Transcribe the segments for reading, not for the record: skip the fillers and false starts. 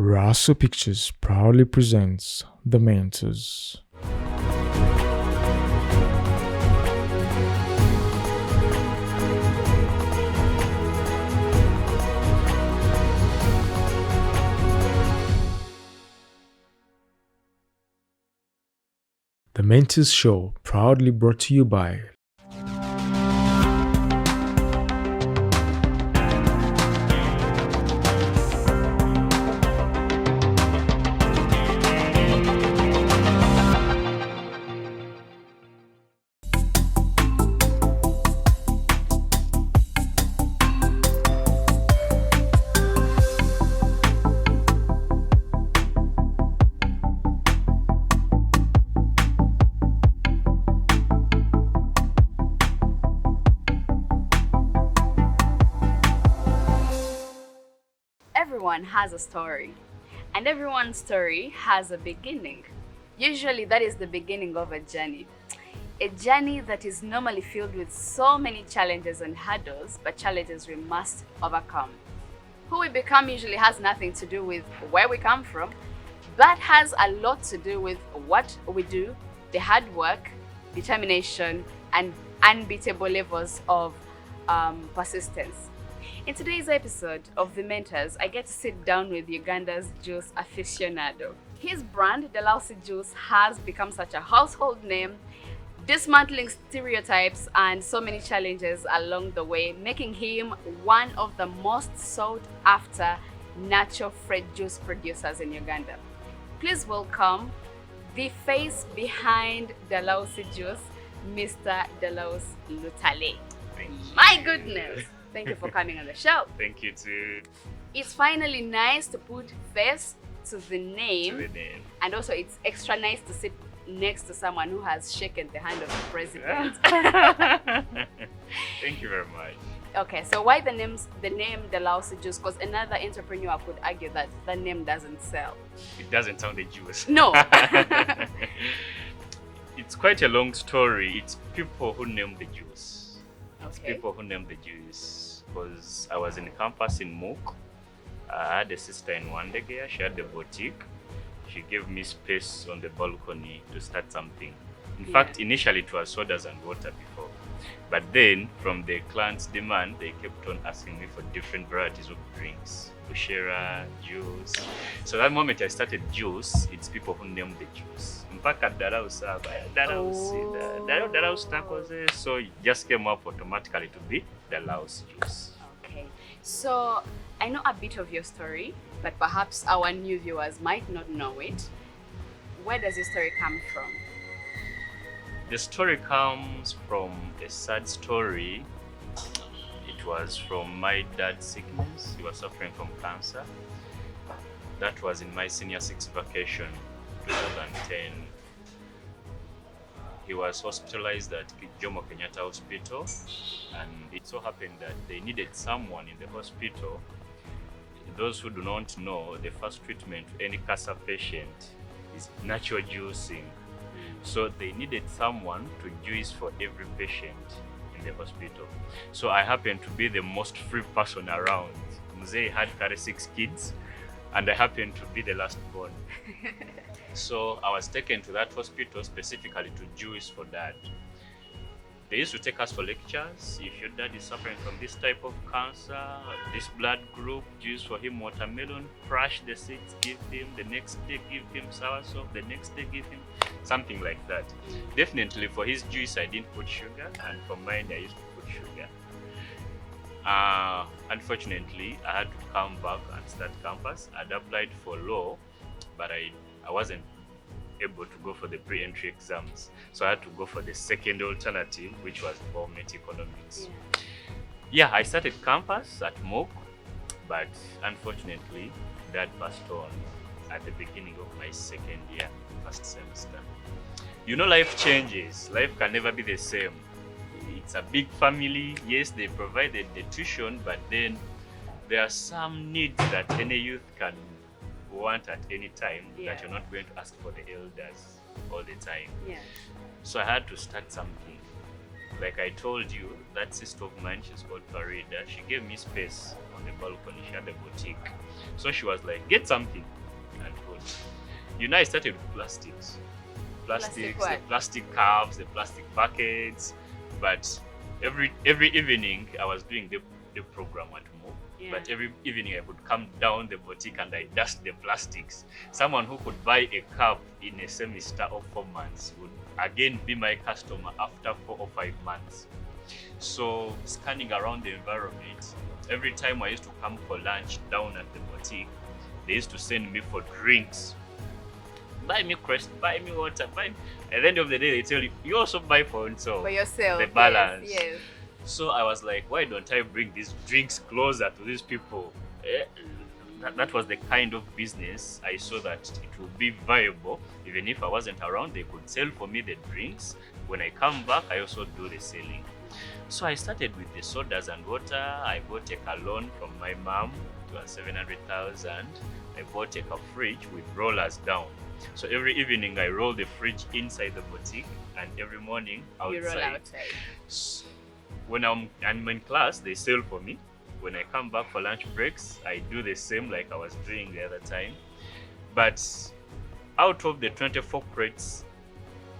Raso Pictures proudly presents The Mentors. The Mentors Show proudly brought to you by Everyone has a story, and everyone's story has a beginning. Usually that is the beginning of a journey that is normally filled with so many challenges and hurdles, but challenges we must overcome. Who we become usually has nothing to do with where we come from, but has a lot to do with what we do, the hard work, determination, and unbeatable levels of persistence. In today's episode of The Mentors, I get to sit down with Uganda's juice aficionado. His brand, Dalausi Juice, has become such a household name, dismantling stereotypes and so many challenges along the way, making him one of the most sought after natural fresh juice producers in Uganda. Please welcome the face behind Dalausi Juice, Mr. Dalausi Lutale. My goodness! Thank you for coming on the show. Thank you too. It's finally nice to put face to the name. And also it's extra nice to sit next to someone who has shaken the hand of the president. Thank you very much. Okay, so why the name Dalausi Juice? Because another entrepreneur could argue that the name doesn't sell. It doesn't sound like juice. No. It's quite a long story. It's people who name the juice. It's Okay. people who name the juice. Because I was in campus in Mook. I had a sister in Wandegea. She had the boutique. She gave me space on the balcony to start something. In fact, initially it was sodas and water before. But then, from the client's demand, they kept on asking me for different varieties of drinks. Bushera, juice. So that moment I started juice, it's people who name the juice. Mpaka Dalausi, Dalausi, so it just came up automatically to be Dalausi Juice. Okay, so I know a bit of your story, but perhaps our new viewers might not know it. Where does your story come from? The story comes from a sad story. It was from my dad's sickness. He was suffering from cancer. That was in my senior six vacation, 2010. He was hospitalized at Jomo Kenyatta Hospital, and it so happened that they needed someone in the hospital. Those who do not know, the first treatment to any cancer patient is natural juicing. So they needed someone to juice for every patient in the hospital. So I happened to be the most free person around. Mzee had 36 kids, and I happened to be the last born. So I was taken to that hospital specifically to juice for dad. They used to take us for lectures. If your dad is suffering from this type of cancer, this blood group, juice for him watermelon, crush the seeds, give him, the next day give him soursop, the next day give him something like that. Definitely for his juice I didn't put sugar, and for mine I used to put sugar. Unfortunately, I had to come back and start campus. I'd applied for law, but I wasn't able to go for the pre-entry exams. So I had to go for the second alternative, which was government economics. Yeah, I started campus at MOOC, but unfortunately, Dad passed on at the beginning of my second year, first semester. You know, life changes. Life can never be the same. It's a big family. Yes, they provided the tuition, but then there are some needs that any youth can want at any time that you're not going to ask for the elders all the time. So I had to start something. like I told you, that sister of mine, she's called Farida, she gave me space on the balcony. She had a boutique. So she was like, get something and put. You know, I started with plastics. Plastic The what? plastic cups, the plastic buckets. But every evening I was doing the program at home. Yeah. But every evening I would come down the boutique and I dust the plastics. Someone who could buy a cup in a semester of 4 months would again be my customer after 4 or 5 months. So scanning around the environment, every time I used to come for lunch down at the boutique, they used to send me for drinks. Buy me Crest, buy me water, buy me. At the end of the day, they tell you, you also buy for yourself. the balance. Yes. So I was like, why don't I bring these drinks closer to these people? That was the kind of business I saw that it would be viable. Even if I wasn't around, they could sell for me the drinks. When I come back, I also do the selling. So I started with the sodas and water. I bought a cologne from my mom. It was 700,000. I bought a fridge with rollers down. So every evening I roll the fridge inside the boutique, and every morning outside. You roll outside. When I'm in class, they sell for me. When I come back for lunch breaks, I do the same like I was doing the other time. But out of the 24 crates,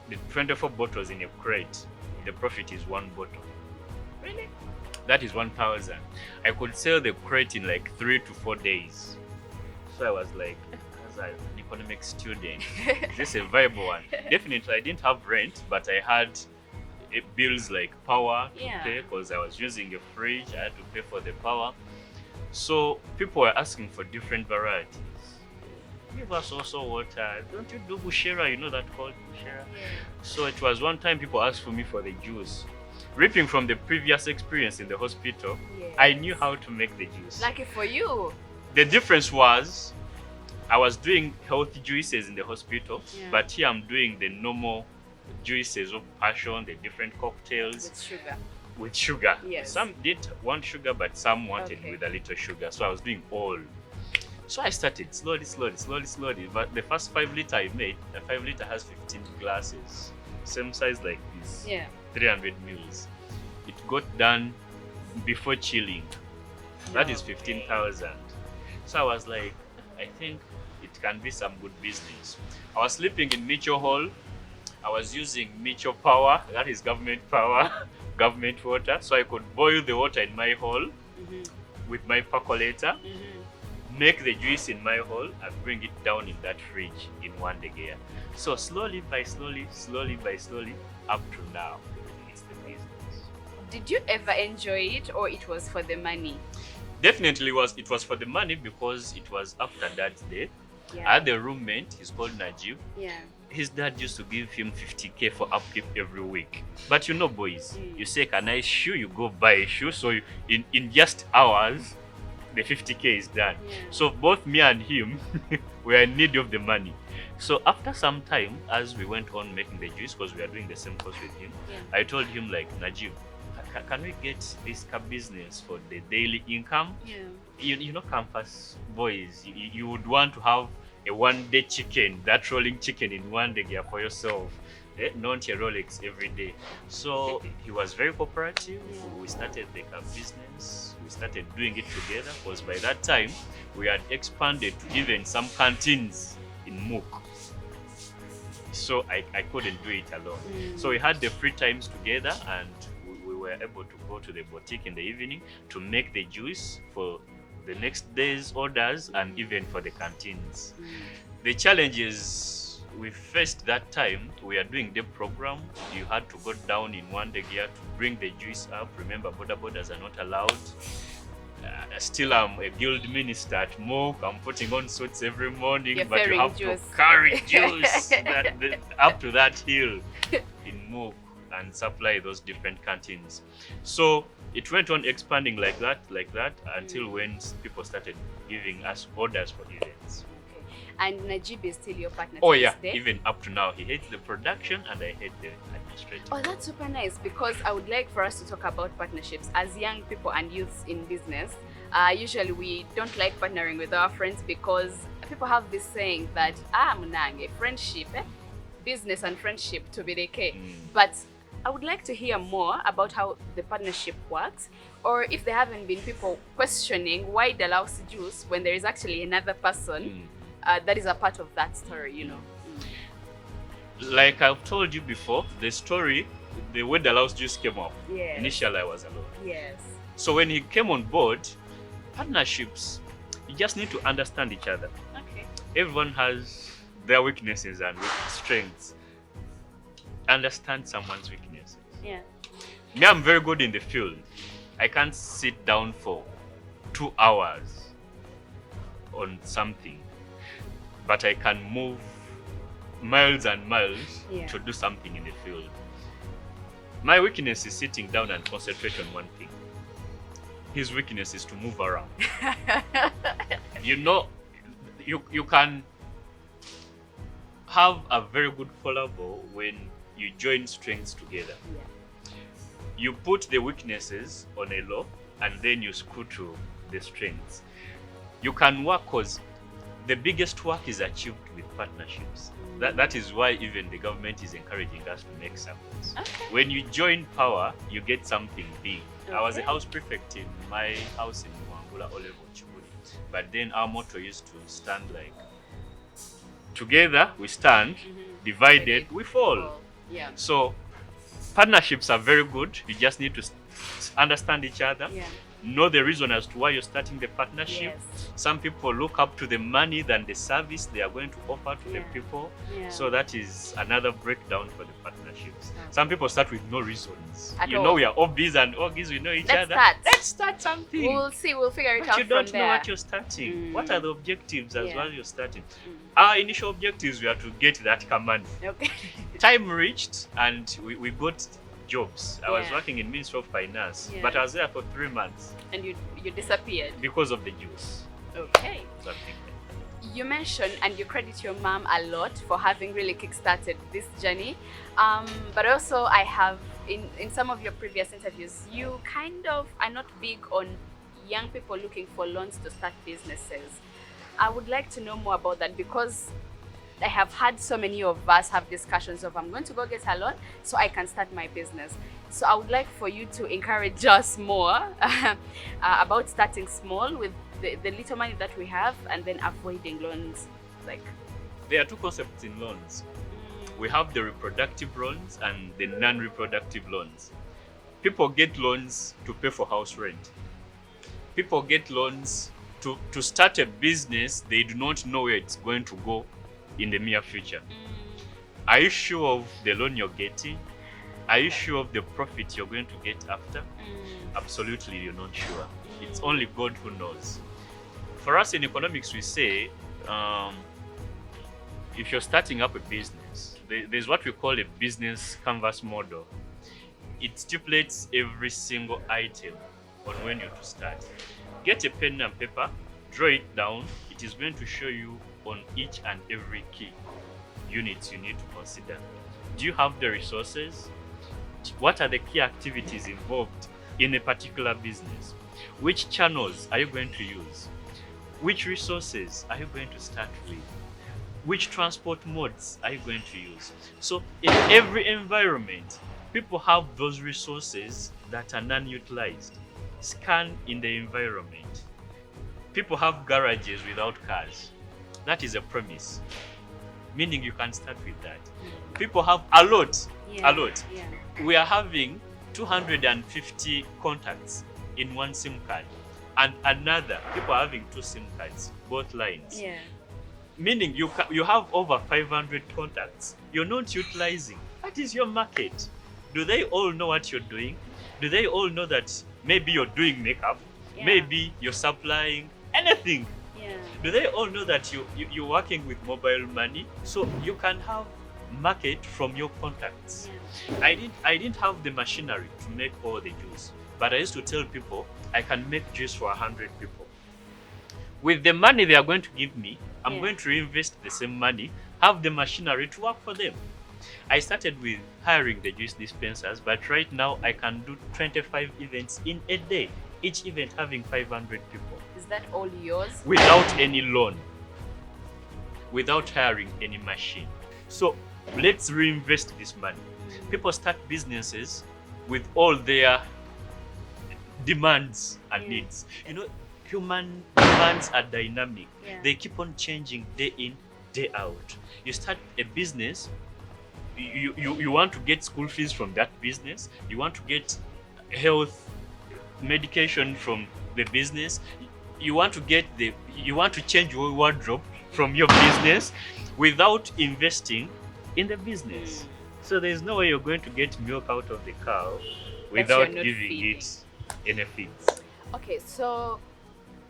the 24 bottles in a crate, the profit is 1 bottle. Really? That is 1,000. I could sell the crate in like 3 to 4 days. So I was like, as an economics student, is this a viable one? Definitely, I didn't have rent, but I had bills like power to pay because I was using a fridge. I had to pay for the power. So people were asking for different varieties. Give us also water. Don't you do bushera? You know that called bushera? Yeah. So it was one time people asked for me for the juice. Ripping from the previous experience in the hospital, Yes. I knew how to make the juice. Lucky for you. The difference was I was doing healthy juices in the hospital, but here I'm doing the normal juices of passion, the different cocktails With sugar. Yes. Some didn't want sugar, but some wanted with a little sugar. So I was doing all. So I started slowly. But the first 5 liter I made, the 5 liter has 15 glasses, same size like this. 300 mils. It got done before chilling. That is 15,000. So I was like, I think it can be some good business. I was sleeping in Mitchell Hall. I was using Mitchell power, that is government power, government water. So I could boil the water in my hall with my percolator, make the juice in my hall, and bring it down in that fridge in one day. So slowly by slowly, up to now, it's the business. Did you ever enjoy it, or it was for the money? Definitely it was for the money because it was after Dad's death. I had a roommate, he's called Najib. His dad used to give him 50k for upkeep every week. But you know, boys, you say a nice shoe, you go buy a shoe. So in just hours, the 50k is done. So both me and him were in need of the money. So after some time, as we went on making the juice, because we are doing the same course with him, I told him like, Najib, can we get this business for the daily income? You know, campus boys, you would want to have a one-day chicken, that rolling chicken in one day for yourself, not a Rolex every day. So he was very cooperative. We started the business. We started doing it together because by that time we had expanded to even some canteens in Mook. So I couldn't do it alone. So we had the free times together, and we were able to go to the boutique in the evening to make the juice for the next day's orders and even for the canteens. The challenges we faced that time, we are doing the program. You had to go down in one day gear to bring the juice up. Remember, borders are not allowed. Still, I'm a guild minister at Mook. I'm putting on suits every morning, but you have to carry juice up to that hill in Mook and supply those different canteens. So it went on expanding like that until when people started giving us orders for events. And Najib is still your partner? Oh yeah, even up to now. He heads the production and I head the administrative. Oh, that's super nice, because I would like for us to talk about partnerships. As young people and youths in business, usually we don't like partnering with our friends because people have this saying that, friendship, business and friendship to be the case. But I would like to hear more about how the partnership works, or if there haven't been people questioning why Dalausi Juice when there is actually another person that is a part of that story, you know. Like I've told you before, the story, the way Dalausi Juice came up, Yes. initially I was alone. Yes. So when he came on board, partnerships, you just need to understand each other. Okay. Everyone has their weaknesses and strengths. Understand someone's weaknesses. Yeah. Me, I'm very good in the field. I can't sit down for 2 hours on something, but I can move miles and miles to do something in the field. My weakness is sitting down and concentrate on one thing. His weakness is to move around. You know, you can have a very good collabo when you join strengths together. Yeah. You put the weaknesses on a low and then you screw to the strengths. You can work because the biggest work is achieved with partnerships. That is why even the government is encouraging us to make samples. Okay. When you join power, you get something big. Okay. I was a house prefect in my house in Mwangula Olevo Chibuli. But then our motto used to stand like, together we stand, divided we fall. Yeah. So partnerships are very good. You just need to understand each other. Yeah. Know the reason as to why you're starting the partnership. Yes. Some people look up to the money than the service they are going to offer to the people. Yeah. So that is another breakdown for the partnerships. Okay. Some people start with no reasons. At you all. know, we are obbies and oggies, we know each Let's other. start. Let's start something. We'll see, we'll figure it But out you don't from know there. what you're starting. What are the objectives as well you're starting? Our initial objectives were to get that command. Okay. Time reached and we got jobs. I was Yeah. working in Ministry of Finance, Yeah. but I was there for 3 months And you disappeared. because of the juice. Okay. Something. You mentioned and you credit your mom a lot for having really kickstarted this journey. But also I have, in some of your previous interviews, you kind of are not big on young people looking for loans to start businesses. I would like to know more about that because I have had so many of us have discussions of I'm going to go get a loan so I can start my business. So I would like for you to encourage us more about starting small with the little money that we have and then avoiding loans. Like, There are two concepts in loans. We have the reproductive loans and the non-reproductive loans. People get loans to pay for house rent. People get loans to start a business they do not know where it's going to go in the near future. Are you sure of the loan you're getting? Are you sure of the profit you're going to get after? Absolutely, you're not sure. It's only God who knows. For us in economics, we say if you're starting up a business, there's what we call a business canvas model. It stipulates every single item on when you're to start. Get a pen and paper, draw it down. It is going to show you on each and every key units you need to consider. Do you have the resources? What are the key activities involved in a particular business? Which channels are you going to use? Which resources are you going to start with? Which transport modes are you going to use? So in every environment, people have those resources that are non-utilized. Scan in the environment. People have garages without cars. That is a premise, meaning you can start with that. People have a lot. We are having 250 contacts in one SIM card, and another, people are having 2 SIM cards, both lines. Meaning you have over 500 contacts. You're not utilizing. That is your market. Do they all know what you're doing? Do they all know that maybe you're doing makeup? Maybe you're supplying anything? Do they all know that you're working with mobile money? So you can have market from your contacts. I didn't have the machinery to make all the juice, but I used to tell people I can make juice for 100 people. With the money they are going to give me, I'm going to reinvest the same money, have the machinery to work for them. I started with hiring the juice dispensers, but right now I can do 25 events in a day, each event having 500 people. Is that all yours? Without any loan, without hiring any machine. So let's reinvest this money. People start businesses with all their demands and needs. You know, human demands are dynamic. They keep on changing day in, day out. You start a business, you want to get school fees from that business, you want to get health medication from the business, you want to change your wardrobe from your business without investing in the business. So there's no way you're going to get milk out of the cow without giving it any feeds. Okay, so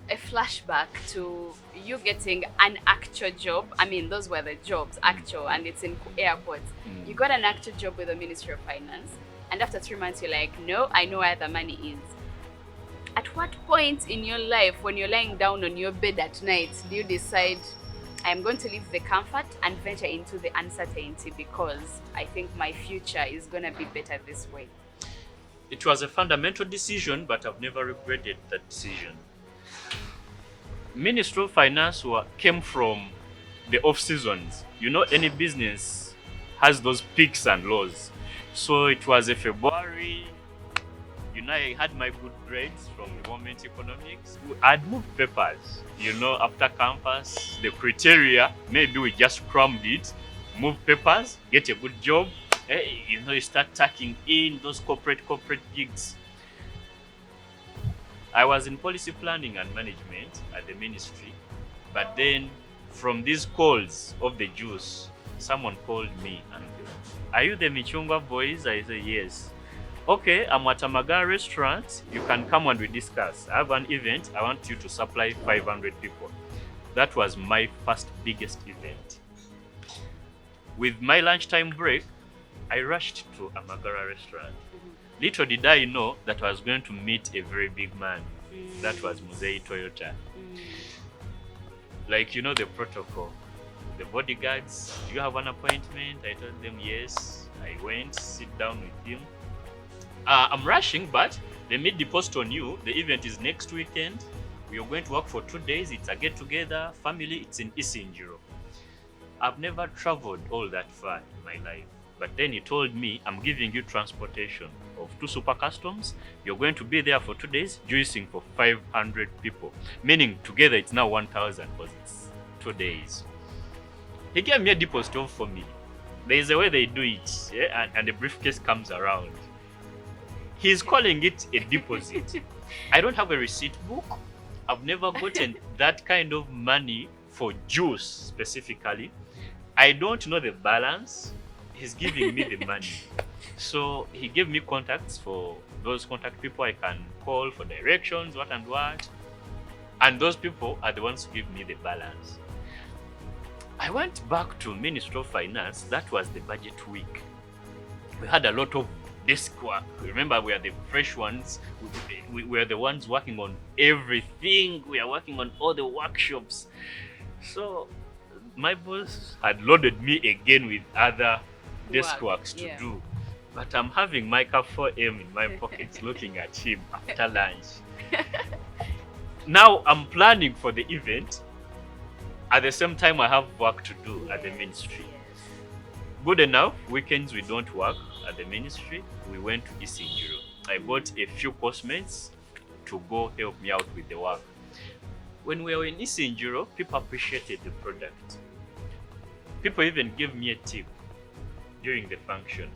a flashback to you getting an actual job. I mean, those were the jobs, actual, and it's in air quotes. You got an actual job with the Ministry of Finance, and after 3 months, you're like, no, I know where the money is. At what point in your life, when you're lying down on your bed at night, do you decide, I'm going to leave the comfort and venture into the uncertainty because I think my future is going to be better this way? It was a fundamental decision, but I've never regretted that decision. Ministry of Finance came from the off seasons. You know, any business has those peaks and lows. So it was a February. You know, I had my good grades from the government economics. I'd moved papers. You know, after campus, the criteria, maybe we just crammed it, move papers, get a good job. Hey, you know, you start tucking in those corporate gigs. I was in policy planning and management at the ministry, but then from these calls of the Juice, someone called me and, are you the Michungwa boys? I said, yes. Okay, I'm at a Magara restaurant. You can come and we discuss. I have an event. I want you to supply 500 people. That was my first biggest event. With my lunchtime break, I rushed to a Magara restaurant. Little did I know that I was going to meet a very big man. That was Muzei Toyota. Like, you know, the protocol. The bodyguards, do you have an appointment? I told them yes. I went, sit down with him. I'm rushing, but they made the post on you. The event is next weekend. We are going to work for 2 days. It's a get-together, family. It's in Isinjiro. I've never traveled all that far in my life. But then he told me, I'm giving you transportation of 2 super customs. You're going to be there for 2 days, juicing for 500 people. Meaning together it's now 1,000 because it's 2 days. He gave me a deposit off for me. There is a way they do it, yeah? and the briefcase comes around. He's calling it a deposit. I don't have a receipt book. I've never gotten that kind of money for juice specifically. I don't know the balance. He's giving me the money. So he gave me contacts for those contact people I can call for directions, what and what. And those people are the ones who give me the balance. I went back to Ministry of Finance. That was the budget week. We had a lot of desk work. Remember, we are the fresh ones. We were the ones working on everything. We are working on all the workshops. So my boss had loaded me again with other desk works to do. But I'm having my 4M in my pocket looking at him after lunch. Now I'm planning for the event. At the same time, I have work to do at the ministry. Good enough, weekends we don't work at the ministry. We went to Isinjiro. I got a few postmates to go help me out with the work. When we were in Isinjiro, people appreciated the product. People even gave me a tip during the function.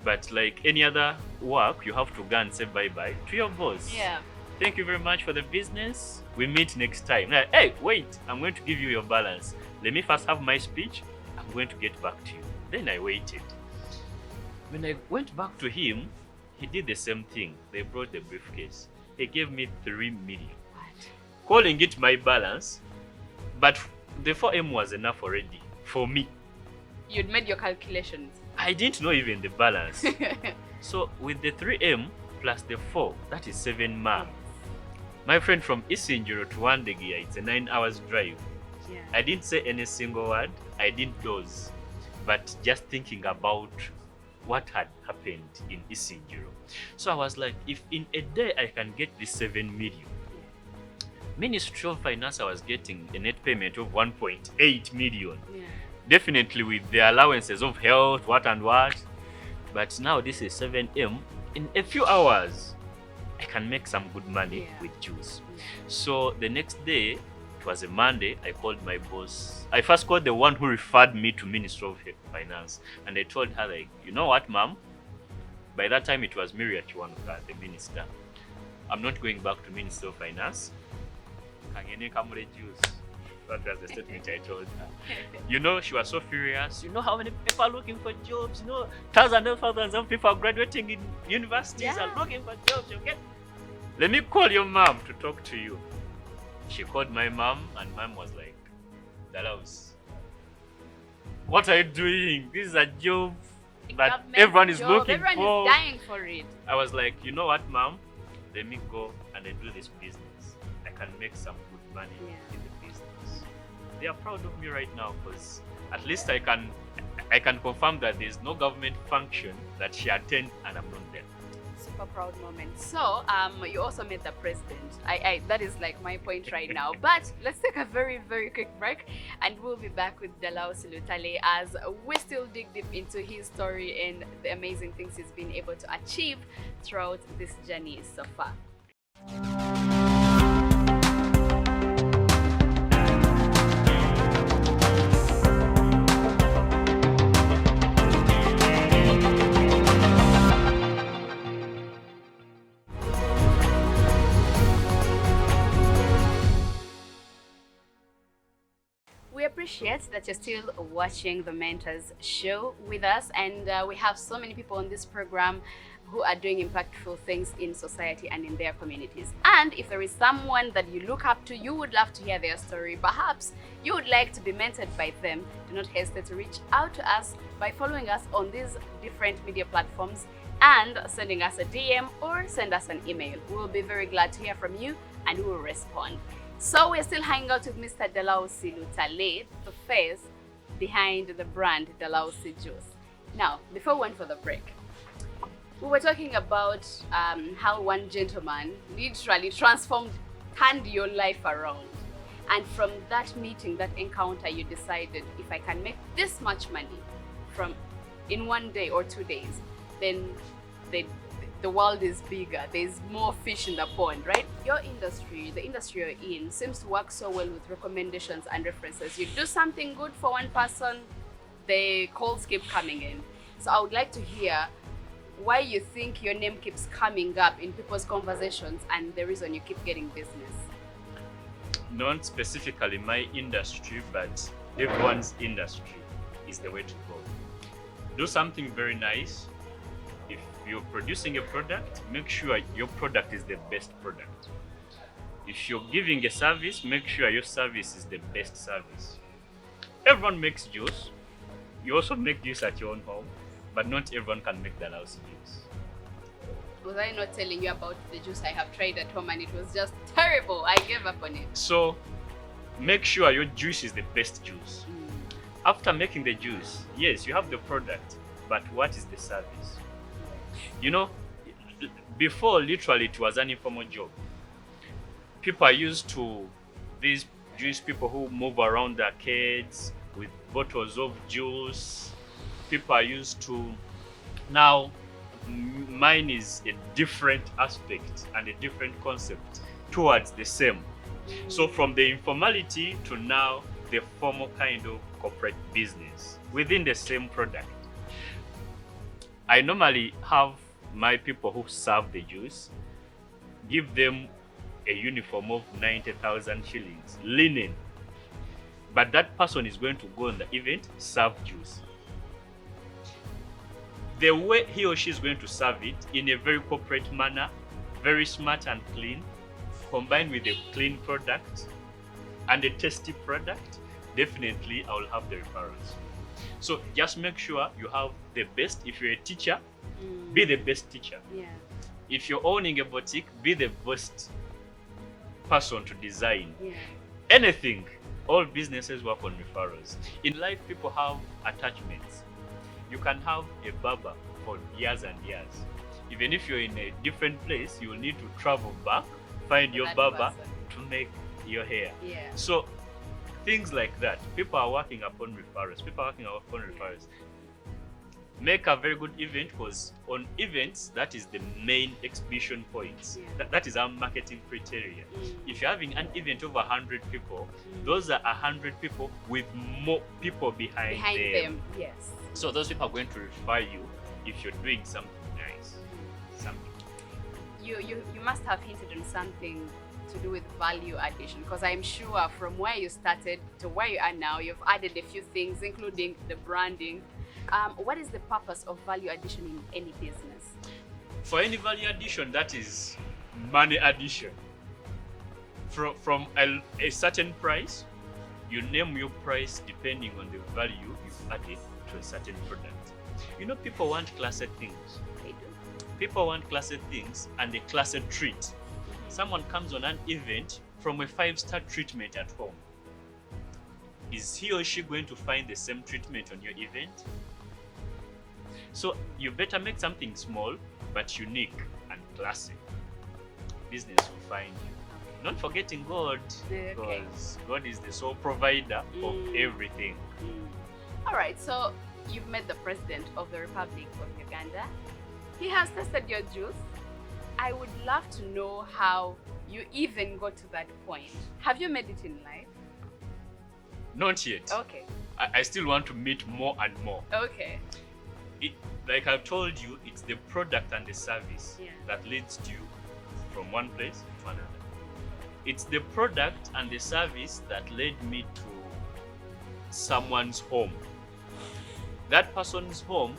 But like any other work, you have to go and say bye-bye to your boss. Yeah. Thank you very much for the business. We meet next time. Like, hey, wait, I'm going to give you your balance. Let me first have my speech. I'm going to get back to you. Then I waited. When I went back to him, he did the same thing. They brought the briefcase. He gave me 3 million. Calling it my balance, but the 4M was enough already for me. You'd made your calculations. I didn't know even the balance. So with the 3M plus the 4, that is 7 ma. My friend, from Isinjiro to Wandegia, it's a 9 hours drive. Yeah. I didn't say any single word. I didn't doze. But just thinking about what had happened in Isinjiro. So I was like, if in a day I can get this 7 million, Ministry of Finance, I was getting a net payment of 1.8 million. Yeah. Definitely with the allowances of health, what and what. But now this is 7 a.m. In a few hours, I can make some good money with juice. So the next day, it was a Monday, I called my boss. I first called the one who referred me to Minister of Finance. And I told her, like, you know what, ma'am? By that time, it was Miriam Chiwanuka, the minister. I'm not going back to Minister of Finance. Kangene Kamure Juice. That was the statement I told her. You know, she was so furious. You know how many people are looking for jobs? You know, thousands and thousands of people are graduating in universities are looking for jobs. Okay? Let me call your mom to talk to you. She called my mom, and mom was like, Dalausi, what are you doing? This is a job that everyone is looking for. Everyone is dying for it. I was like, you know what, mom? Let me go and I do this business. I can make some good money in the business. They are proud of me right now because at least I can confirm that there's no government function that she attends and I'm not there. Super proud moment. So you also met the president. That is like my point right now. But let's take a very, very quick break and we'll be back with Dalausi Lutale as we still dig deep into his story and the amazing things he's been able to achieve throughout this journey so far. We appreciate that you're still watching the Mentors Show with us, and we have so many people on this program who are doing impactful things in society and in their communities. And if there is someone that you look up to, you would love to hear their story, perhaps you would like to be mentored by them, do not hesitate to reach out to us by following us on these different media platforms and sending us a DM or send us an email. We'll be very glad to hear from you and we will respond. So we're still hanging out with Mr. Dalausi Lutale, the face behind the brand Dalausi Juice. Now, before we went for the break, we were talking about how one gentleman literally turned your life around. And from that meeting, that encounter, you decided, if I can make this much money in 1 day or 2 days, then the world is bigger. There's more fish in the pond, right? Your industry, the industry you're in, seems to work so well with recommendations and references. You do something good for one person, the calls keep coming in. So I would like to hear why you think your name keeps coming up in people's conversations and the reason you keep getting business. Not specifically my industry, but everyone's industry is the way to go. Do something very nice. If you're producing a product, make sure your product is the best product. If you're giving a service, make sure your service is the best service. Everyone makes juice. You also make juice at your own home, but not everyone can make Dalausi juice. Was I not telling you about the juice I have tried at home and it was just terrible? I gave up on it. So make sure your juice is the best juice. After making the juice, yes, you have the product, but what is the service? You know, before literally it was an informal job. People are used to these juice people who move around the arcades with bottles of juice. People are used to, now mine is a different aspect and a different concept towards the same. So from the informality to now the formal kind of corporate business within the same product. I normally have my people who serve the juice, give them a uniform of 90,000 shillings, linen. But that person is going to go on the event, serve juice. The way he or she is going to serve it in a very corporate manner, very smart and clean, combined with a clean product and a tasty product, definitely I will have the referrals. So just make sure you have the best. If you're a teacher, be the best teacher. Yeah. If you're owning a boutique, be the best person to design. Yeah. Anything. All businesses work on referrals. In life, people have attachments. You can have a barber for years and years. Even if you're in a different place, you will need to travel back, find your barber to make your hair. Yeah. So things like that. People are working upon referrals. People are working upon referrals. make a very good event, because on events, that is the main exhibition points. Yeah. That is our marketing criteria. If you're having an event over 100 people, those are 100 people with more people behind them. Yes. So those people are going to refer you if you're doing something nice. Something. You must have hinted on something to do with value addition, because I'm sure from where you started to where you are now, you've added a few things, including the branding. What is the purpose of value addition in any business? For any value addition, that is money addition. From a certain price, you name your price depending on the value you've added to a certain product. You know, people want classed things. They do. People want classed things and a classed treat. Someone comes on an event from a 5-star treatment at home. Is he or she going to find the same treatment on your event? So you better make something small but unique and classic. Business will find you. Not forgetting God, because God is the sole provider of everything. All right, so you've met the President of the Republic of Uganda. He has tested your juice. I would love to know how you even got to that point. Have you made it in life? Not yet. Okay. I still want to meet more and more. Okay. Like I've told you, it's the product and the service Yeah. that leads you from one place to another. It's the product and the service that led me to someone's home. That person's home,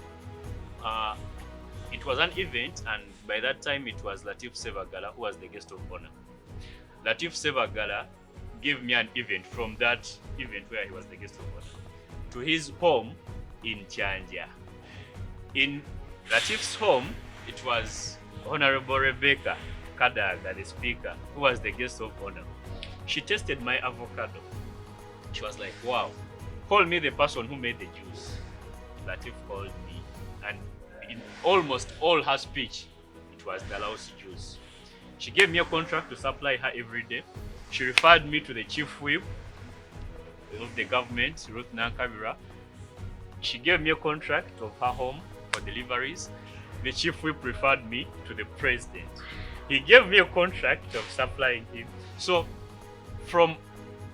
it was an event, and by that time it was Latif Sevagala who was the guest of honor. Latif Sevagala gave me an event from that event where he was the guest of honor to his home in Chanja. In Latif's home, it was Honorable Rebecca Kadaga, the speaker, who was the guest of honor. She tasted my avocado. She was like, wow, call me the person who made the juice. Latif called me, and in almost all her speech, it was Dalausi Juice. She gave me a contract to supply her every day. She referred me to the chief whip of the government, Ruth Nankabira. She gave me a contract of her home for deliveries. The chief whip referred me to the president. He gave me a contract of supplying him. So from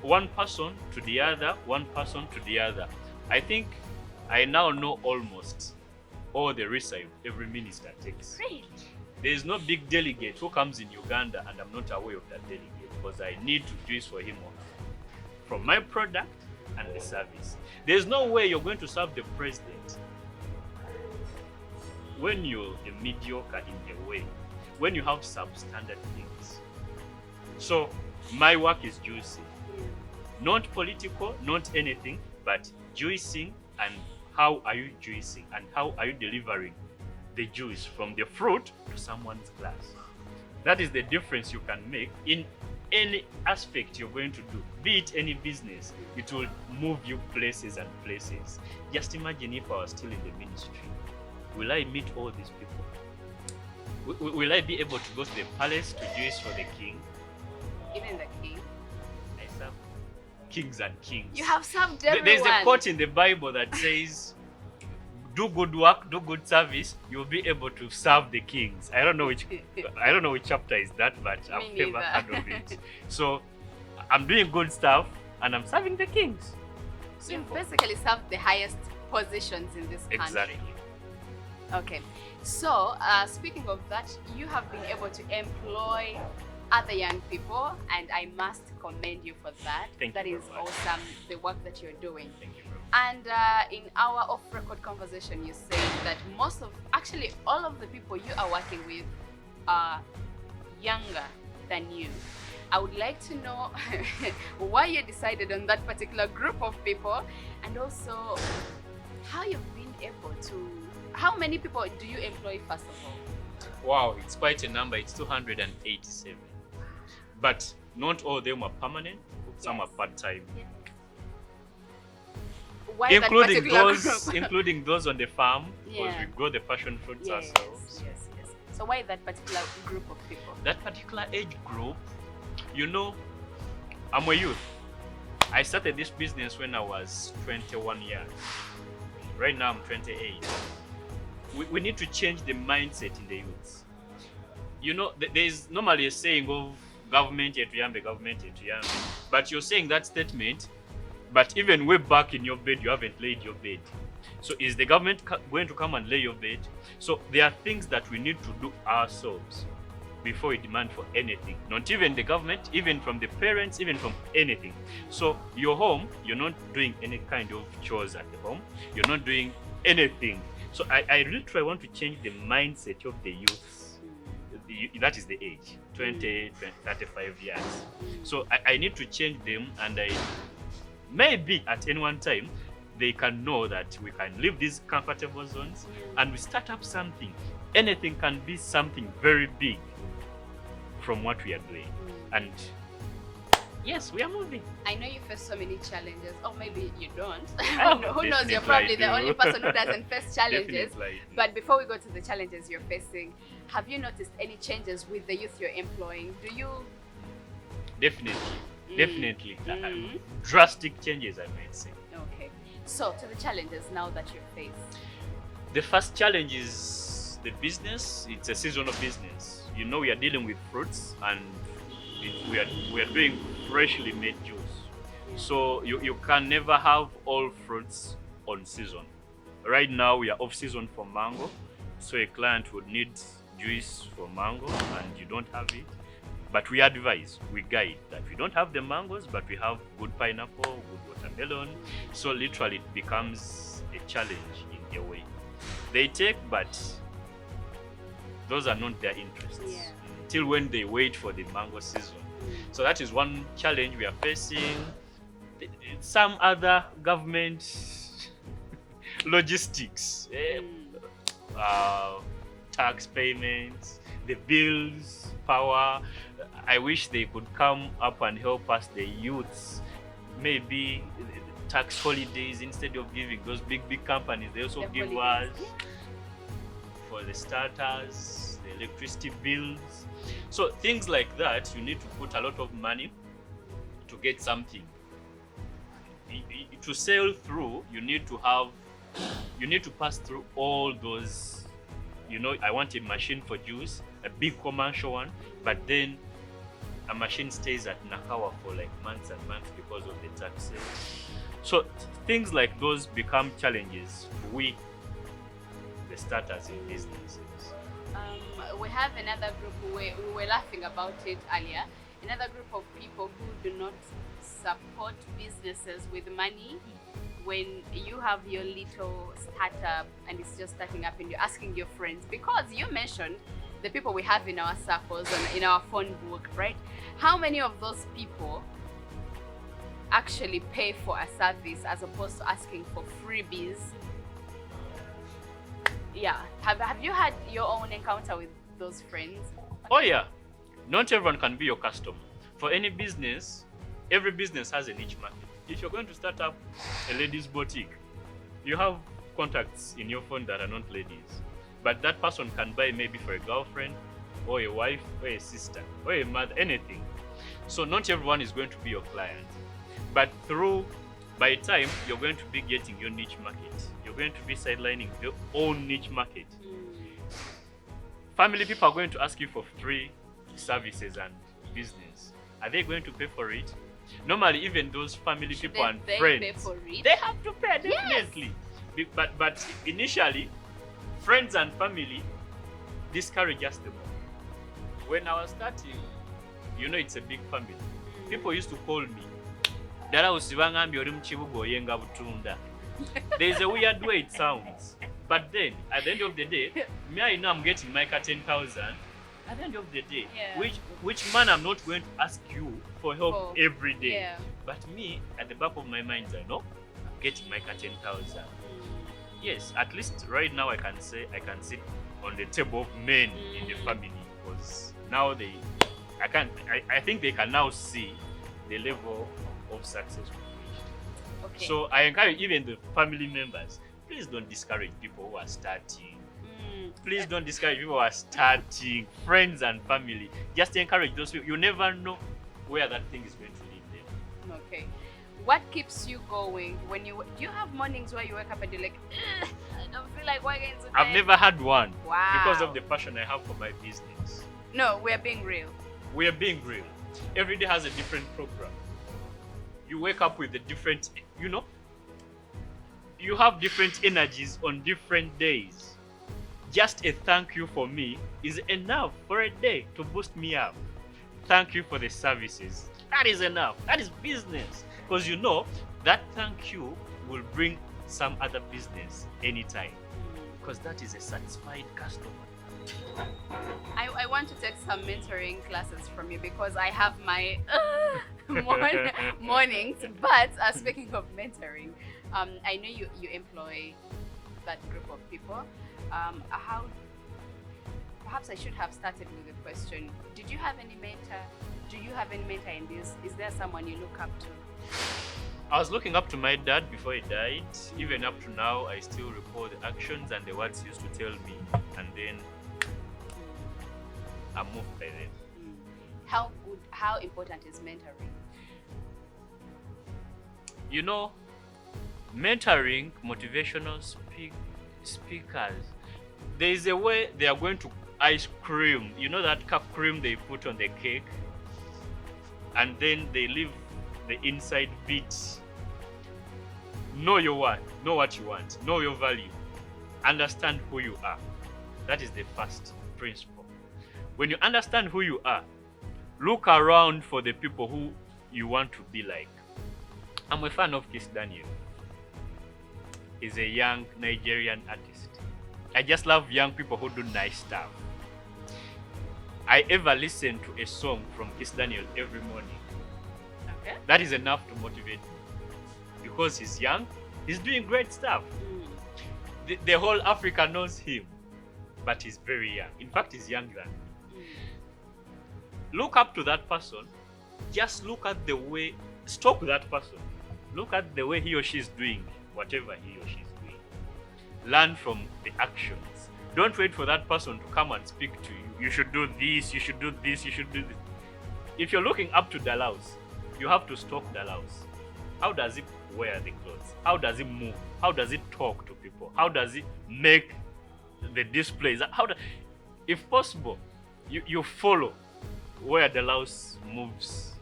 one person to the other, one person to the other, I think I now know almost all the risks every minister takes. Great. There is no big delegate who comes in Uganda and I'm not aware of that delegate, because I need to do this for him or her. From my product and the service. There's no way you're going to serve the president when you're a mediocre in a way, when you have substandard things. So my work is juicing. Not political, not anything, but juicing, and how are you juicing and how are you delivering the juice from the fruit to someone's glass. That is the difference you can make in any aspect you're going to do, be it any business. It will move you places and places. Just imagine if I was still in the ministry. Will I meet all these people? Will I be able to go to the palace to juice for the king? Even the king? I serve kings and kings. You have served everyone. There's a quote in the Bible that says, do good work, do good service, you'll be able to serve the kings. I don't know which chapter is that, but I've never heard of it. So I'm doing good stuff and I'm serving the kings. So you've basically served the highest positions in this country. Exactly. Okay. So speaking of that, you have been able to employ other young people, and I must commend you for that. That is awesome, the work that you're doing. Thank you. And in our off-record conversation, you said that actually all of the people you are working with are younger than you. I would like to know why you decided on that particular group of people, and also how you've been able to, how many people do you employ first of all? Wow, it's quite a number. It's 287. But not all of them are permanent. Some are part-time. Yes. Why Including those on the farm, because we grow the passion fruits ourselves. Yes. So why that particular group of people? That particular age group, you know, I'm a youth. I started this business when I was 21 years. Right now I'm 28. we need to change the mindset in the youths. You know, there's normally a saying of government yetuyambe, government yetuyambe, but you're saying that statement, but even way back in your bed, you haven't laid your bed. So is the government going to come and lay your bed? So there are things that we need to do ourselves before we demand for anything. Not even the government, even from the parents, even from anything. So your home, you're not doing any kind of chores at the home. You're not doing anything. So I really want to change the mindset of the youth. That is the age, 20, 35 years. So I need to change them, and maybe at any one time, they can know that we can leave these comfortable zones and we start up something. Anything can be something very big from what we are doing. And yes, we are moving. I know you face so many challenges, or maybe you don't. Oh, Who knows? You're probably the only person who doesn't face challenges. But before we go to the challenges you're facing, have you noticed any changes with the youth you're employing? Do you? Definitely. Drastic changes, I might say. Okay. So to the challenges now that you face. The first challenge is the business. It's a seasonal business. You know, we are dealing with fruits, and we are doing freshly made juice. So you can never have all fruits on season. Right now we are off season for mango, so a client would need juice for mango and you don't have it. But we advise, we guide that we don't have the mangoes, but we have good pineapple, good watermelon. So literally it becomes a challenge in a way. They take, but those are not their interests. Till when they wait for the mango season. So that is one challenge we are facing. Some other government logistics, tax payments, the bills, power. I wish they could come up and help us, the youths. Maybe tax holidays, instead of giving those big companies, they also give us for the starters, the electricity bills. So things like that, you need to put a lot of money to get something. To sail through, you need to pass through all those. You know, I want a machine for juice, a big commercial one, but then a machine stays at Nakawa for like months and months because of the taxes. So things like those become challenges for we, the starters in businesses. We have another group, we were laughing about it earlier, another group of people who do not support businesses with money. When you have your little startup and it's just starting up and you're asking your friends, because you mentioned the people we have in our circles and in our phone book, right? How many of those people actually pay for a service as opposed to asking for freebies? Yeah. Have you had your own encounter with those friends? Oh yeah. Not everyone can be your customer. For any business, every business has a niche market. If you're going to start up a ladies' boutique, you have contacts in your phone that are not ladies. But that person can buy maybe for a girlfriend, or a wife, or a sister, or a mother, anything. So not everyone is going to be your client. But by time, you're going to be getting your niche market. You're going to be sidelining your own niche market. Family people are going to ask you for free services and business. Are they going to pay for it? Normally, even those family people and friends, pay for it? they have to pay, definitely. Yes. But initially, friends and family discourage us the more. When I was starting, you know, it's a big family. People used to call me, Dalausi bangambi oli mu kibuga oyenga butunda. There's a weird way it sounds. But then, at the end of the day, me, I know I'm getting my 10,000. At the end of the day, which man I'm not going to ask you for help every day. Yeah. But me, at the back of my mind, I know I'm getting my 10,000. Yes, at least right now I can say I can sit on the table of men in the family, because now I think they can now see the level of success we've reached. Okay. So I encourage even the family members, please don't discourage people who are starting. Please don't discourage people who are starting, friends and family. Just encourage those people. You never know where that thing is going to lead them. Okay. What keeps you going when you have mornings where you wake up and you're like, I don't feel like working today. I've never had one. Wow. Because of the passion I have for my business. No, we're being real. We are being real. Every day has a different program. You wake up with a different, you have different energies on different days. Just a thank you for me is enough for a day to boost me up. Thank you for the services. That is enough. That is business. Because that thank you will bring some other business anytime. Because that is a satisfied customer. I want to take some mentoring classes from you because I have my mornings. But speaking of mentoring, I know you employ that group of people. How? Perhaps I should have started with a question. Did you have any mentor? Do you have any mentor in this? Is there someone you look up to? I was looking up to my dad before he died. Even up to now, I still recall the actions and the words he used to tell me, and then I'm moved by them. How important is mentoring? Mentoring motivational speakers, there is a way they are going to ice cream. You know that cake cream they put on the cake, and then they leave the inside bits. Know your worth, know what you want, know your value, understand who you are. That is the first principle. When you understand who you are, look around for the people who you want to be like. I'm a fan of Kiss Daniel. He's a young Nigerian artist. I just love young people who do nice stuff. I ever listen to a song from Kiss Daniel every morning. Okay. That is enough to motivate me. Because he's young, he's doing great stuff. The whole Africa knows him, but he's very young. In fact, he's younger than me. Look up to that person. Just look at the way, stop that person. Look at the way he or she is doing whatever he or she is doing. Learn from the actions. Don't wait for that person to come and speak to you. You should do this, you should do this, you should do this. If you're looking up to Dalausi, you have to stalk Dalausi. How does he wear the clothes? How does he move? How does he talk to people? How does he make the displays? If possible, you follow where Dalausi moves.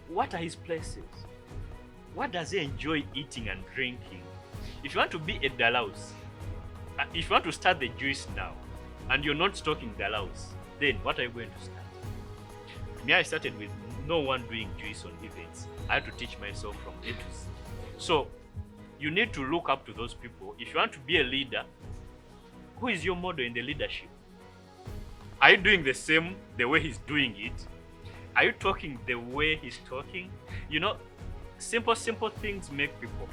What are his places? What does he enjoy eating and drinking? If you want to be a Dalausi, if you want to start the juice now, and you're not stalking Dalausi, then what are you going to start? Me, I started with no one doing juice on events. I had to teach myself from A to Z. So you need to look up to those people. If you want to be a leader, who is your model in the leadership? Are you doing the same the way he's doing it? Are you talking the way he's talking? Simple things make people.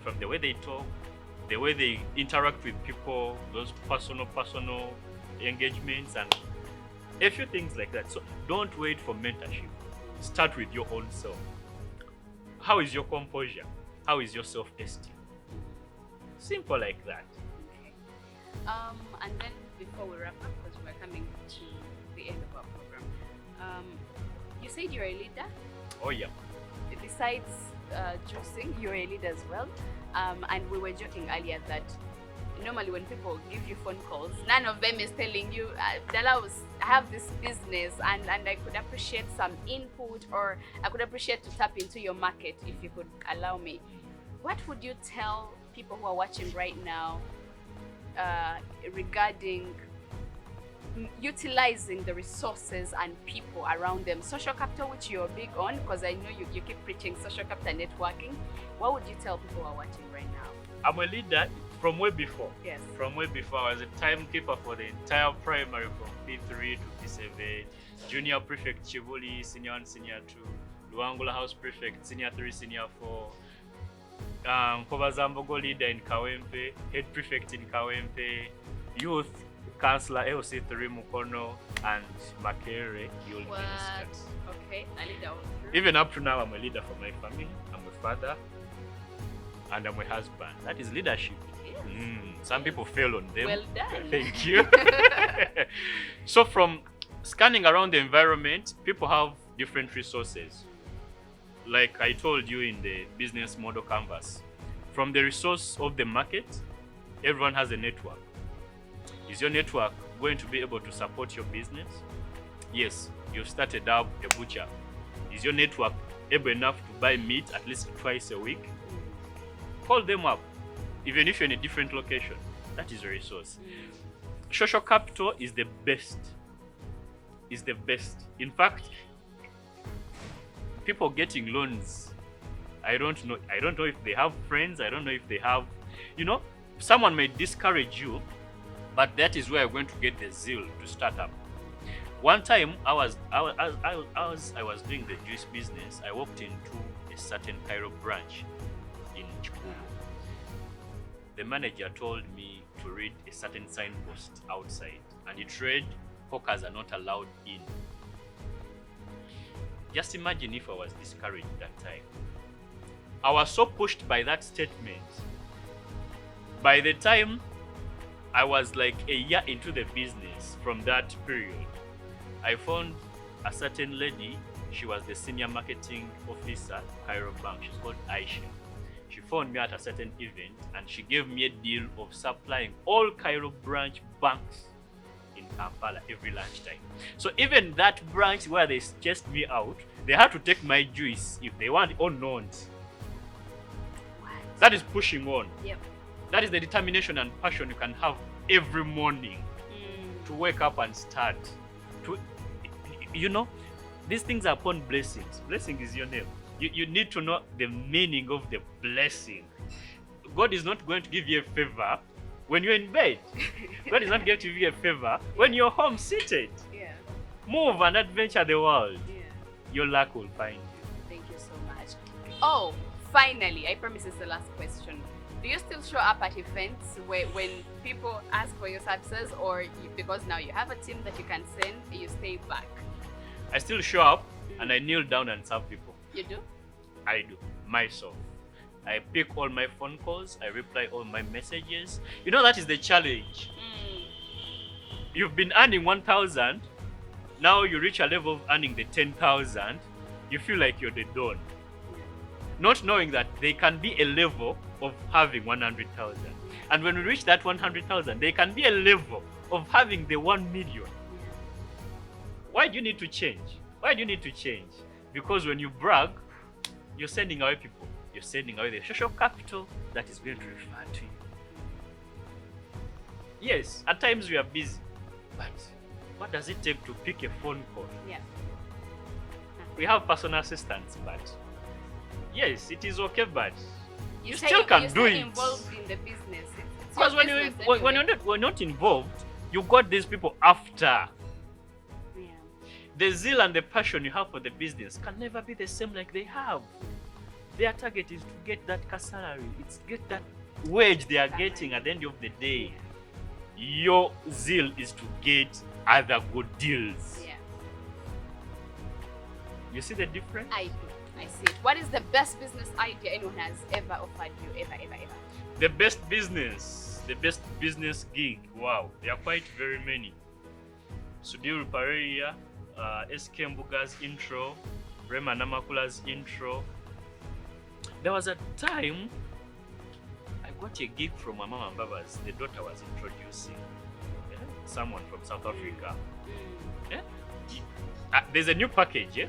From the way they talk, the way they interact with people, those personal engagements, and a few things like that. So don't wait for mentorship. Start with your own self. How is your composure? How is your self-esteem? Simple like that. Okay. And then before we wrap up, because we're coming to the end of our program, you said you're a leader. Oh yeah. Besides juicing, you're a leader as well. And we were joking earlier that normally when people give you phone calls, none of them is telling you, Dalausi, I have this business and I could appreciate some input, or I could appreciate to tap into your market if you could allow me. What would you tell people who are watching right now regarding utilizing the resources and people around them? Social capital, which you're big on, because I know you keep preaching social capital networking. What would you tell people who are watching right now? I'm a leader from way before. Yes. From way before. I was a timekeeper for the entire primary from P3 to P7, junior prefect Chivuli, senior 1, senior 2, Luangula house prefect, senior 3, senior 4, Kovazambogo leader in Kawempe, head prefect in Kawempe, youth Councillor LC3 Mukono, and Makere, youth minister. Okay, a leader all through. Even up to now, I'm a leader for my family. I'm a father, and I'm a husband. That is leadership. Yes. Some people fail on them. Well done. Thank you. So from scanning around the environment, people have different resources. Like I told you in the business model canvas, from the resource of the market, Everyone has a network. Is your network going to be able to support your business? Yes, you've started up a butcher. Is your network able enough to buy meat at least twice a week? Call them up, even if you're in a different location. That is a resource. Social capital is the best. Is the best. In fact, people getting loans, I don't know if they have friends. I don't know if they have, someone may discourage you, but that is where you're going to get the zeal to start up. One time, I was doing the juice business. I walked into a certain Cairo branch in Chikubu. The manager told me to read a certain signpost outside, and it read, "Hawkers are not allowed in." Just imagine if I was discouraged that time. I was so pushed by that statement. By the time I was like a year into the business from that period, I found a certain lady. She was the senior marketing officer at Cairo Bank. She's called Aisha. She phoned me at a certain event and she gave me a deal of supplying all Cairo branch banks in Kampala every lunchtime. So even that branch where they chased me out, they had to take my juice if they want or not. That is pushing on. Yep. That is the determination and passion you can have every morning to wake up and start. These things are upon blessings. Blessing is your name. You need to know the meaning of the blessing. God is not going to give you a favor when you're in bed. God is not going to give you a favor when you're home seated. Yeah. Move and adventure the world. Yeah. Your luck will find you. Thank you so much. Oh, finally, I promise it's the last question. Do you still show up at events when people ask for your services, or because now you have a team that you can send, you stay back? I still show up and I kneel down and serve people. You do? I do, myself. I pick all my phone calls, I reply all my messages. That is the challenge. You've been earning 1,000, now you reach a level of earning the 10,000, you feel like you're the don. Not knowing that there can be a level of having 100,000. And when we reach that 100,000, there can be a level of having the 1 million. Why do you need to change? Why do you need to change? Because when you brag, you're sending away people. You're sending away the social capital that is going to refer to you. Yes, at times we are busy, but what does it take to pick a phone call? Yeah. We have personal assistants, but yes, it is okay, but you say still can you're do it. involved in the business. It's Because your when business you're anyway. not involved, you got these people after. Yeah. The zeal and the passion you have for the business can never be the same like they have. Their target is to get that salary. It's get that wage they are getting at the end of the day. Your zeal is to get other good deals. Yeah. You see the difference? I do. I see it. What is the best business idea anyone has ever offered you? Ever? The best business gig. Wow, there are quite very many. Sudhir Pareya, SK Mbuga's intro, Rema Namakula's intro. There was a time I got a gig from my mama and baba's. The daughter was introducing someone from South Africa. There's a new package. Yeah?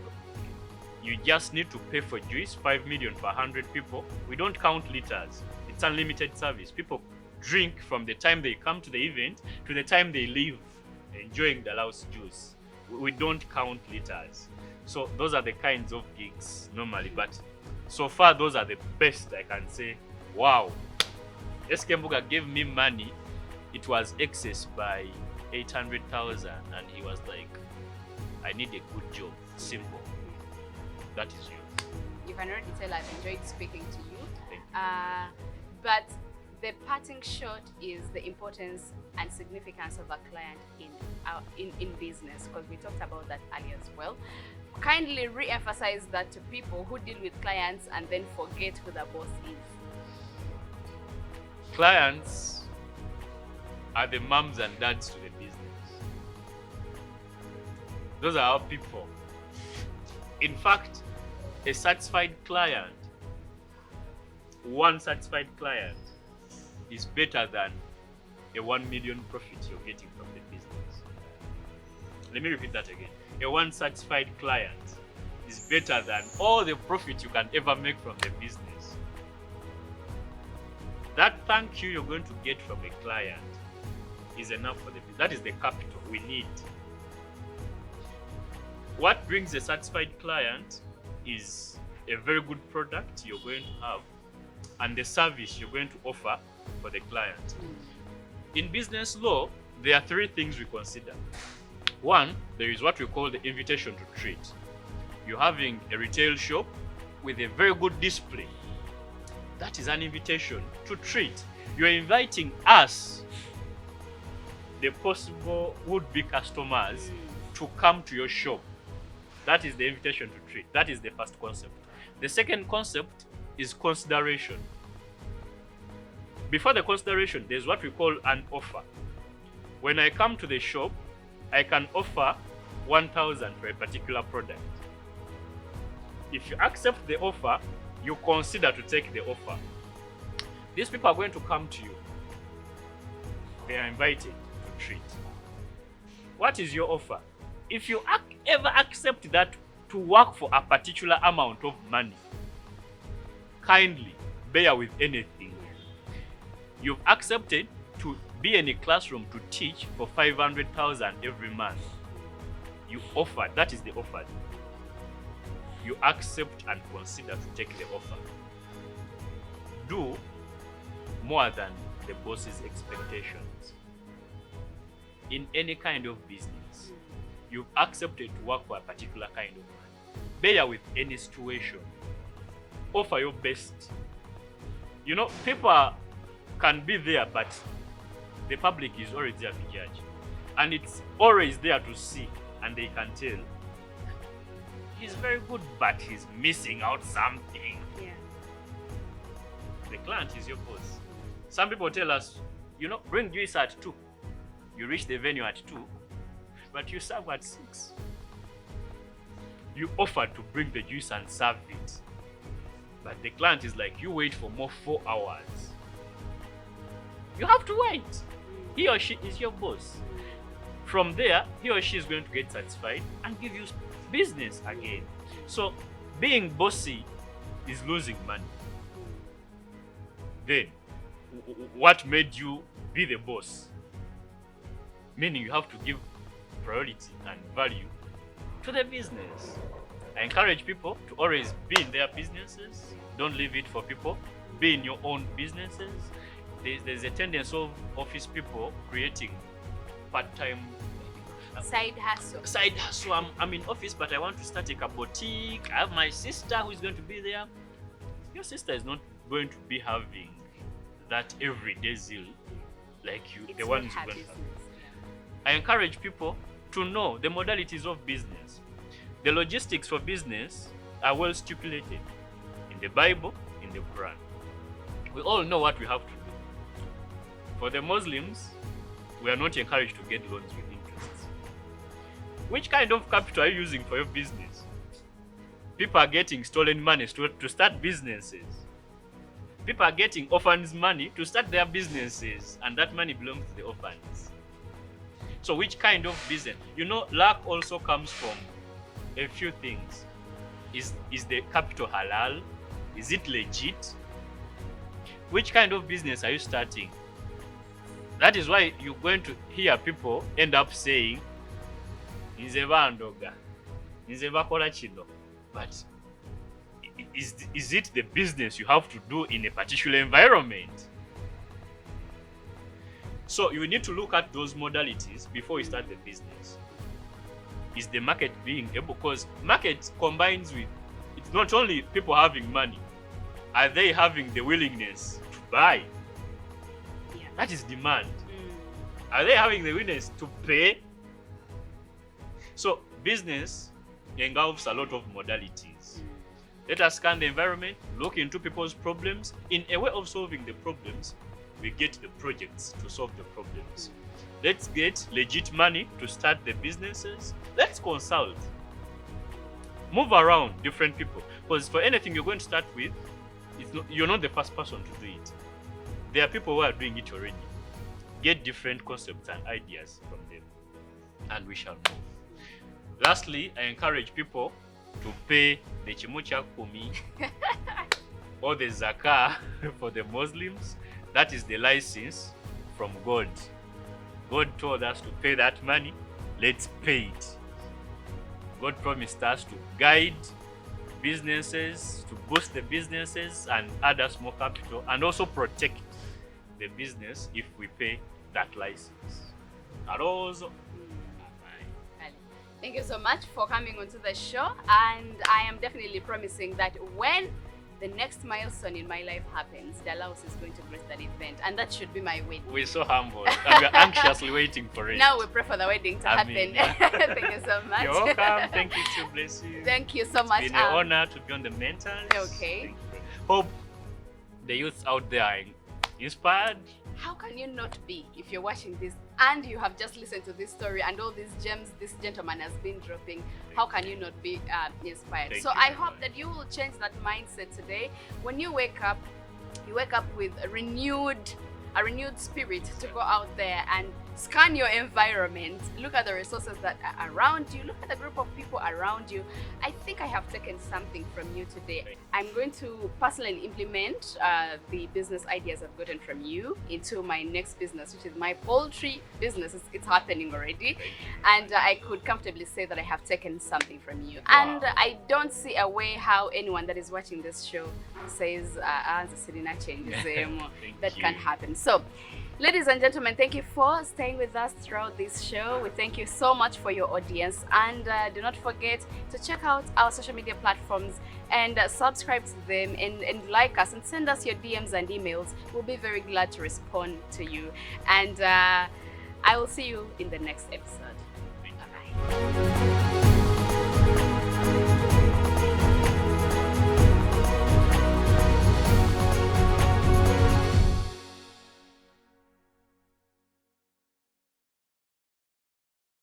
You just need to pay for juice, 5 million for 100 people. We don't count liters. It's unlimited service. People drink from the time they come to the event to the time they leave, enjoying Dalausi Juice. We don't count liters. So those are the kinds of gigs normally. But so far, those are the best I can say. Wow. SK Mbuga gave me money. It was excess by 800,000, and he was like, I need a good job. Simple. That is you. You can already tell I've enjoyed speaking to you. Thank you. But the parting shot is the importance and significance of a client in business, because we talked about that earlier as well. Kindly re-emphasize that to people who deal with clients and then forget who the boss is. Clients are the moms and dads to the business. Those are our people. In fact, a satisfied client, one satisfied client is better than a 1 million profit you're getting from the business. Let me repeat that again. A one satisfied client is better than all the profit you can ever make from the business. That thank you you're going to get from a client is enough for the business. That is the capital we need. What brings a satisfied client is a very good product you're going to have and the service you're going to offer for the client. In business law, there are three things we consider. One, there is what we call the invitation to treat. You're having a retail shop with a very good display. That is an invitation to treat. You're inviting us, the possible would-be customers, to come to your shop. That is the invitation to treat. That is the first concept. The second concept is consideration. Before the consideration, there's what we call an offer. When I come to the shop, I can offer 1,000 for a particular product. If you accept the offer, you consider to take the offer. These people are going to come to you. They are invited to treat. What is your offer? If you ever accept that to work for a particular amount of money, kindly bear with anything. You've accepted to be in a classroom to teach for 500,000 every month. You offer, that is the offer. You accept and consider to take the offer. Do more than the boss's expectations. In any kind of business, you've accepted to work for a particular kind of money. Bear with any situation. Offer your best. You know, people can be there, but the public is always there to judge. And it's always there to see, and they can tell. He's very good, but he's missing out something. Yeah. The client is your boss. Some people tell us, you know, bring juice at 2. You reach the venue at 2, but you serve at 6. You offer to bring the juice and serve it. But the client is like, you wait for more 4 hours. You have to wait. He or she is your boss. From there, he or she is going to get satisfied and give you business again. So being bossy is losing money. Then, what made you be the boss? Meaning you have to give priority and value to the business. I encourage people to always be in their businesses. Don't leave it for people. Be in your own businesses. There's a tendency of office people creating part-time Side hustle. I'm in office, but I want to start a boutique. I have my sister who is going to be there. Your sister is not going to be having that everyday zeal like you, It's the ones not you're her going to have. business. I encourage people to know the modalities of business. The logistics for business are well stipulated in the Bible, in the Quran. We all know what we have to do. For the Muslims, we are not encouraged to get loans with interests. Which kind of capital are you using for your business? People are getting stolen money to start businesses. People are getting orphans' money to start their businesses, and that money belongs to the orphans. So which kind of business? You know, luck also comes from a few things. Is the capital halal? Is it legit? Which kind of business are you starting? That is why you're going to hear people end up saying, Nze bandoga, nze bakola kino. But is it the business you have to do in a particular environment? So you need to look at those modalities before you start the business. Is the market being able? Because market combines with, it's not only people having money. Are they having the willingness to buy? Yeah. That is demand. Are they having the willingness to pay? So business engulfs a lot of modalities. Let us scan the environment, look into people's problems. In a way of solving the problems, we get the projects to solve the problems. Let's get legit money to start the businesses. Let's consult. Move around different people. Because for anything you're going to start with, you're not the first person to do it. There are people who are doing it already. get different concepts and ideas from them, and we shall move. Lastly, I encourage people to pay the chimucha kumi or the zakah for the Muslims. That is the license from God. God told us to pay that money. Let's pay it. God promised us to guide businesses, to boost the businesses and add us more capital, and also protect the business if we pay that license. Dalausi. Thank you so much for coming onto the show, and I am definitely promising that when the next milestone in my life happens, Dalausi is going to grace that event, and that should be my wedding. We're so humbled and we're anxiously waiting for it. Now we pray for the wedding to happen. Thank you so much. You're welcome. Thank you too. Bless you. Thank you so much. It's been an honor to be on the mentors. Okay. Hope the youth out there are inspired. How can you not be if you're watching this and you have just listened to this story and all these gems this gentleman has been dropping? How can you not be inspired? So I hope that you will change that mindset today. When you wake up with a renewed spirit to go out there and scan your environment, look at the resources that are around you, look at the group of people around you. I think I have taken something from you today. I'm going to personally implement the business ideas I've gotten from you into my next business, which is my poultry business. It's happening already, and I could comfortably say that I have taken something from you. Wow. And I don't see a way how anyone that is watching this show says that can happen. So, ladies and gentlemen, thank you for staying with us throughout this show. We thank you so much for your audience, and do not forget to check out our social media platforms and subscribe to them and like us and send us your DMs and emails. We'll be very glad to respond to you, and I will see you in the next episode. Bye-bye.